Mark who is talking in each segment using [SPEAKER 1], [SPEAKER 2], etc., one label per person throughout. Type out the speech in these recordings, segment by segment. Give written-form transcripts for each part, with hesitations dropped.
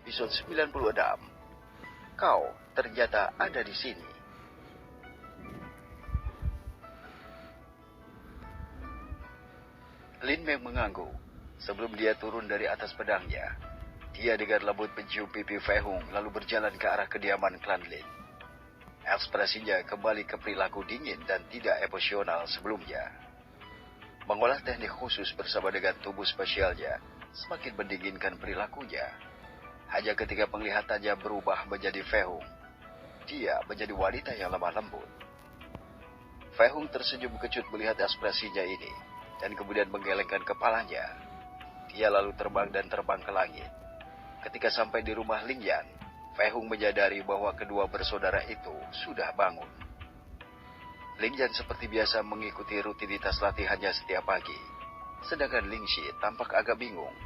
[SPEAKER 1] episode 96. Kau ternyata ada di sini. Lin Meng mengangguk. Sebelum dia turun dari atas pedangnya, dia dengan lembut mencium pipi Fei Hung lalu berjalan ke arah kediaman klan Lin. Ekspresinya kembali ke perilaku dingin dan tidak emosional sebelumnya. Mengolah teknik khusus bersama dengan tubuh spesialnya semakin mendinginkan perilakunya. Hanya ketika penglihatannya berubah menjadi Fei Hung, dia menjadi wanita yang lemah lembut. Fei Hung tersenyum kecut melihat ekspresinya ini, dan kemudian menggelengkan kepalanya. Dia lalu terbang ke langit. Ketika sampai di rumah Ling Yan, Fei Hung menyadari bahwa kedua bersaudara itu sudah bangun. Ling Yan seperti biasa mengikuti rutinitas latihannya setiap pagi, sedangkan Ling Xi tampak agak bingung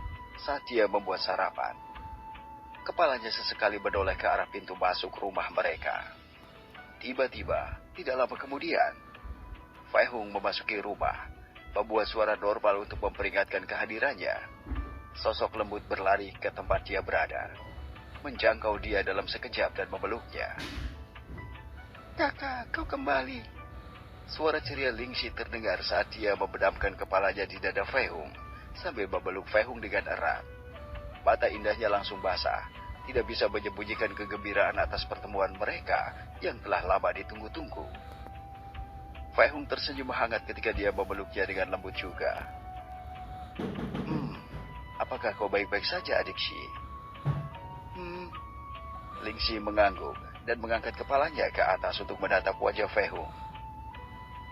[SPEAKER 1] saat dia membuat sarapan. Kepalanya sesekali menoleh ke arah pintu masuk rumah mereka. Tiba-tiba, tidak lama kemudian, Fei Hung memasuki rumah, membuat suara normal untuk memperingatkan kehadirannya. Sosok lembut berlari ke tempat dia berada, menjangkau dia dalam sekejap dan memeluknya. "Kakak, kau kembali." Suara ceria Ling Xi terdengar saat dia membenamkan kepalanya di dada Fei Hung, sambil memeluk Fei Hung dengan erat. Mata indahnya langsung basah, tidak bisa menyembunyikan kegembiraan atas pertemuan mereka yang telah lama ditunggu-tunggu. Fei Hung tersenyum hangat ketika dia memeluknya dengan lembut juga. Apakah kau baik-baik saja, adik Xi?" Ling Xi mengangguk dan mengangkat kepalanya ke atas untuk menatap wajah Fei Hung.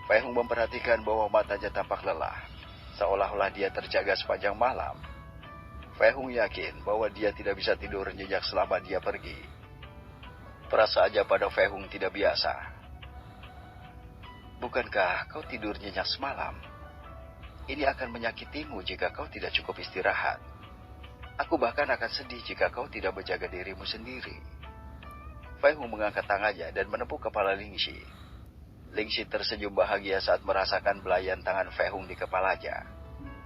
[SPEAKER 1] Fei Hung memperhatikan bahwa matanya tampak lelah, seolah-olah dia terjaga sepanjang malam. Fei Hung yakin bahwa dia tidak bisa tidur nyenyak selama dia pergi. Perasaannya pada Fei Hung tidak biasa. "Bukankah kau tidur nyenyak semalam? Ini akan menyakitimu jika kau tidak cukup istirahat. Aku bahkan akan sedih jika kau tidak menjaga dirimu sendiri." Fei Hung mengangkat tangannya dan menepuk kepala Ling Xi. Ling Xi tersenyum bahagia saat merasakan belayan tangan Fei Hung di kepalanya.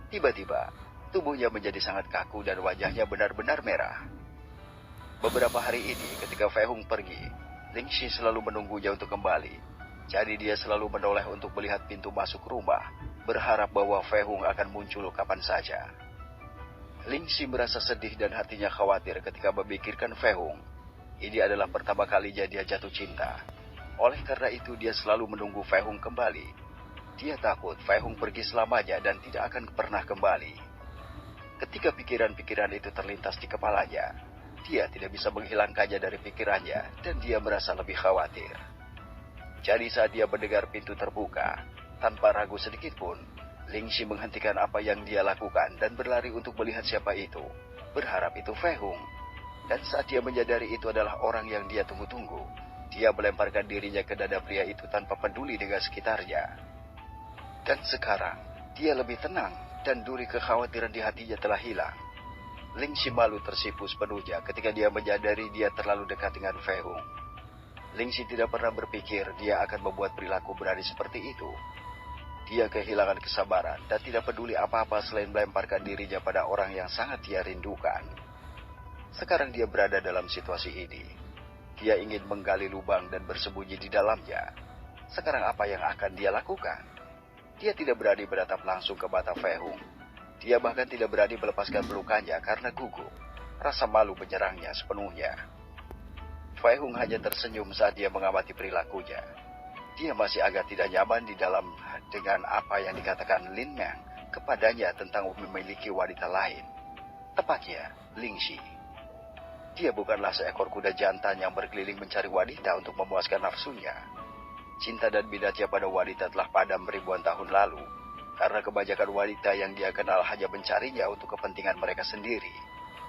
[SPEAKER 1] Tiba-tiba, tubuhnya menjadi sangat kaku dan wajahnya benar-benar merah. Beberapa hari ini ketika Fei Hung pergi, Ling Xi selalu menunggunya untuk kembali. Jadi dia selalu menoleh untuk melihat pintu masuk rumah, berharap bahwa Fei Hung akan muncul kapan saja. Ling Xi merasa sedih dan hatinya khawatir ketika memikirkan Fei Hung. Ini adalah pertama kalinya dia jatuh cinta. Oleh karena itu dia selalu menunggu Fei Hung kembali. Dia takut Fei Hung pergi selamanya dan tidak akan pernah kembali. Ketika pikiran-pikiran itu terlintas di kepalanya, dia tidak bisa menghilangkannya dari pikirannya dan dia merasa lebih khawatir. Jadi saat dia mendengar pintu terbuka, tanpa ragu sedikit pun, Ling Xi menghentikan apa yang dia lakukan dan berlari untuk melihat siapa itu, berharap itu Fei Hung. Dan saat dia menyadari itu adalah orang yang dia tunggu-tunggu, dia melemparkan dirinya ke dada pria itu tanpa peduli dengan sekitarnya. Dan sekarang, dia lebih tenang dan duri kekhawatiran di hatinya telah hilang. Ling Xi malu tersipu sepenuhnya ketika dia menyadari dia terlalu dekat dengan Fei Hung. Ling Xi tidak pernah berpikir dia akan membuat perilaku berani seperti itu. Dia kehilangan kesabaran dan tidak peduli apa-apa selain melemparkan dirinya pada orang yang sangat dia rindukan. Sekarang dia berada dalam situasi ini. Dia ingin menggali lubang dan bersembunyi di dalamnya. Sekarang apa yang akan dia lakukan? Dia tidak berani menatap langsung ke mata Fei Hung. Dia bahkan tidak berani melepaskan pelukannya karena gugup. Rasa malu menyerangnya sepenuhnya. Fei Hung hanya tersenyum saat dia mengamati perilakunya. Dia masih agak tidak nyaman di dalam dengan apa yang dikatakan Lin Meng kepadanya tentang memiliki wanita lain. Tepatnya, Ling Xi. Dia bukanlah seekor kuda jantan yang berkeliling mencari wanita untuk memuaskan nafsunya. Cinta dan minatnya pada wanita telah padam ribuan tahun lalu, karena kebanyakan wanita yang dia kenal hanya mencarinya untuk kepentingan mereka sendiri,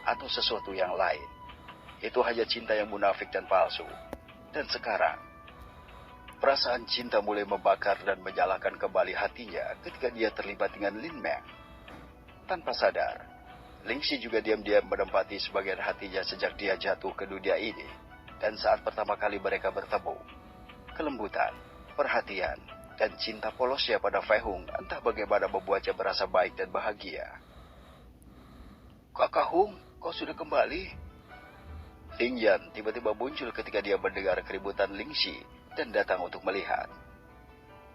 [SPEAKER 1] atau sesuatu yang lain. Itu hanya cinta yang munafik dan palsu. Dan sekarang, perasaan cinta mulai membakar dan menyalakan kembali hatinya ketika dia terlibat dengan Lin Meng. Tanpa sadar, Ling Xi juga diam-diam menempati sebagian hatinya sejak dia jatuh ke dunia ini. Dan saat pertama kali mereka bertemu, kelembutan, perhatian, dan cinta polosnya pada Fei Hung entah bagaimana membuatnya merasa baik dan bahagia. "Kakak Hung, kau sudah kembali?" Ling Yan tiba-tiba muncul ketika dia mendengar keributan Ling Xi dan datang untuk melihat.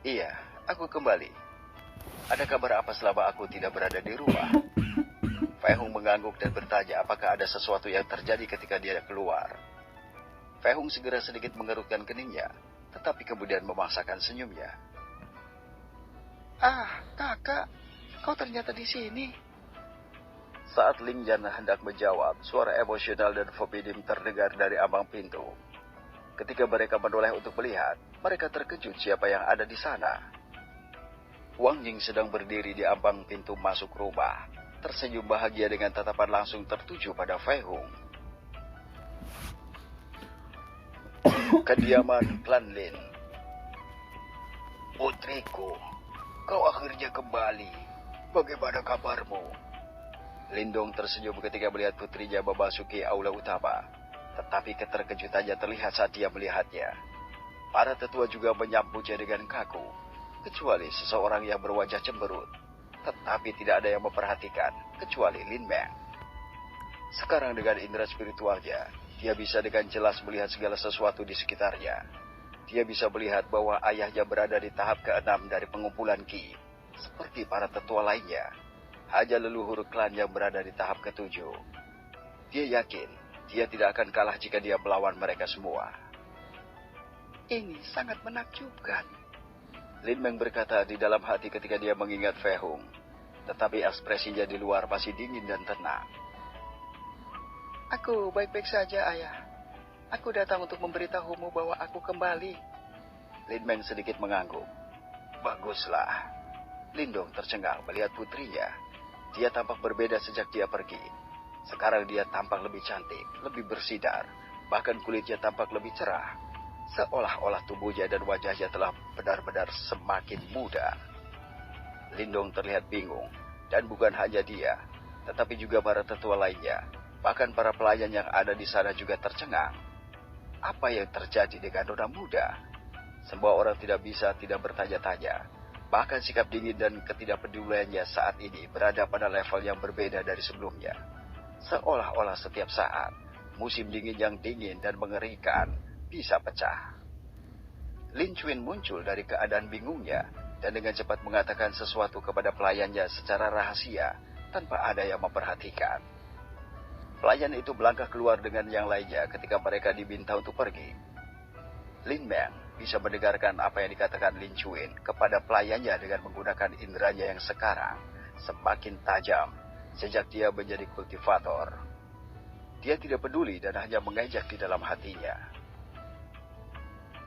[SPEAKER 1] Iya, aku kembali. Ada kabar apa selama aku tidak berada di rumah? Fei Hung mengangguk dan bertanya apakah ada sesuatu yang terjadi ketika dia keluar. Fei Hung segera sedikit mengerutkan keningnya, tetapi kemudian memaksakan senyumnya. Ah, kakak, kau ternyata di sini. Saat Ling Yan hendak menjawab, suara emosional dan forbidding terdengar dari ambang pintu. Ketika mereka menoleh untuk melihat, mereka terkejut siapa yang ada di sana. Wang Ying sedang berdiri di ambang pintu masuk rumah, tersenyum bahagia dengan tatapan langsung tertuju pada Fei Hung. Kediaman Klan Lin. Putriku, kau akhirnya kembali. Bagaimana kabarmu? Lindong tersenyum ketika melihat putrinya memasuki aula utama. Tetapi keterkejutannya terlihat saat dia melihatnya. Para tetua juga menyambutnya dengan kaku, kecuali seseorang yang berwajah cemberut. Tetapi tidak ada yang memperhatikan, kecuali Lin Meng. Sekarang dengan indera spiritualnya, dia bisa dengan jelas melihat segala sesuatu di sekitarnya. Dia bisa melihat bahwa ayahnya berada di tahap ke-6 dari pengumpulan Qi, seperti para tetua lainnya. Hanya leluhur klan yang berada di tahap ke-7. Dia yakin dia tidak akan kalah jika dia melawan mereka semua. Ini sangat menakjubkan, Lin Meng berkata di dalam hati ketika dia mengingat Fei Hung. Tetapi ekspresinya di luar masih dingin dan tenang. Aku baik-baik saja, ayah. Aku datang untuk memberitahumu bahwa aku kembali. Lin Meng sedikit mengangguk. Baguslah. Lindong tercengang melihat putrinya. Dia tampak berbeda sejak dia pergi. Sekarang dia tampak lebih cantik, lebih bersinar. Bahkan kulitnya tampak lebih cerah. Seolah-olah tubuhnya dan wajahnya telah benar-benar semakin muda. Lindong terlihat bingung. Dan bukan hanya dia, tetapi juga para tetua lainnya. Bahkan para pelayan yang ada di sana juga tercengang. Apa yang terjadi dengan nona muda? Semua orang tidak bisa tidak bertanya-tanya. Bahkan sikap dingin dan ketidakpeduliannya saat ini berada pada level yang berbeda dari sebelumnya. Seolah-olah setiap saat, musim dingin yang dingin dan mengerikan bisa pecah. Lin Chuan muncul dari keadaan bingungnya dan dengan cepat mengatakan sesuatu kepada pelayannya secara rahasia tanpa ada yang memperhatikan. Pelayan itu melangkah keluar dengan yang lainnya ketika mereka diminta untuk pergi. Lin Meng bisa mendengarkan apa yang dikatakan Lin Chuan kepada pelayannya dengan menggunakan inderanya yang sekarang semakin tajam sejak dia menjadi kultivator. Dia tidak peduli dan hanya mengejek di dalam hatinya.